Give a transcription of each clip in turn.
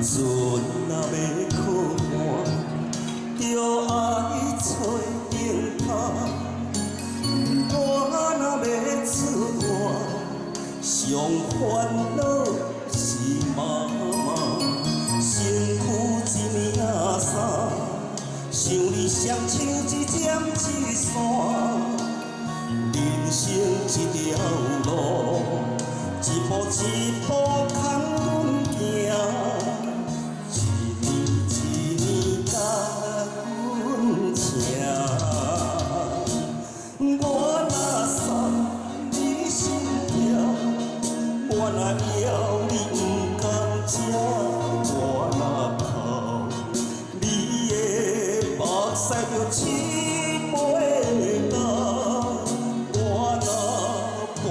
船若要靠岸，就爱找顶头。我若要出外，上烦恼是妈妈。身躯一领衫，想你双手一针一线。人生这条路，一步一步牵阮行。一年甲阮请，我若送你心痛，我若要你不甘吃，我若哭，你的目屎就拭袂干，我若跋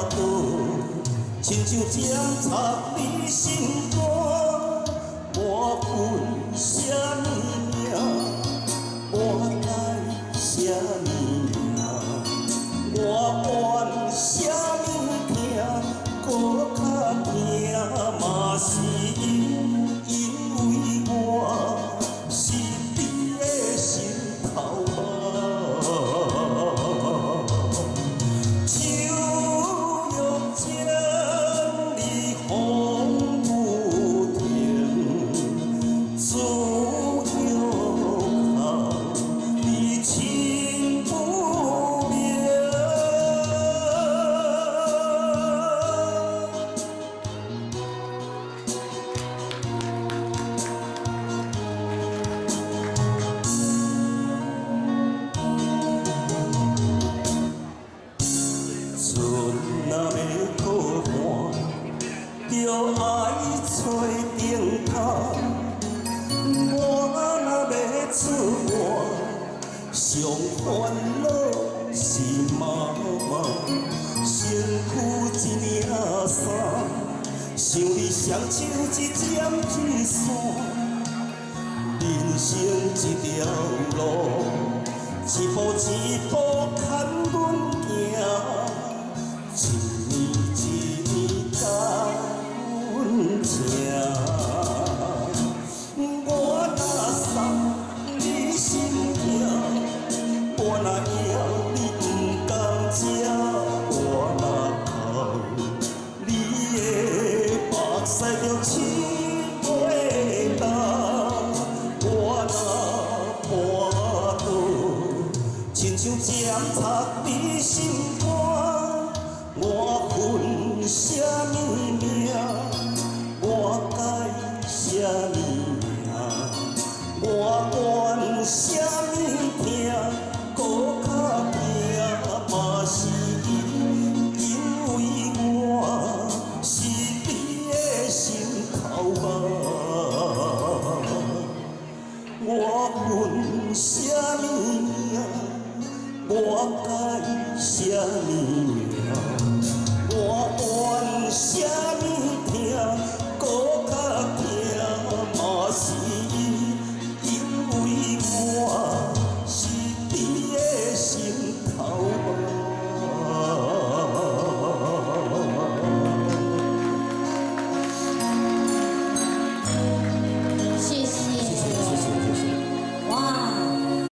倒，亲像针插你心肝。我分什么命？我爱什么命？我怨什么痛？搁较痛嘛是因为我是你的心头肉。手用情，你风不停。自由靠你情不了。船若要靠岸，就爱找顶头。我若要出外，上烦恼是妈妈。身躯一领衫，想你双手一针一线。人生这条路，一步一步牵阮行。一年一年甲阮请。我若送你心痛，我若要你不甘吃，我若哭，你的目屎就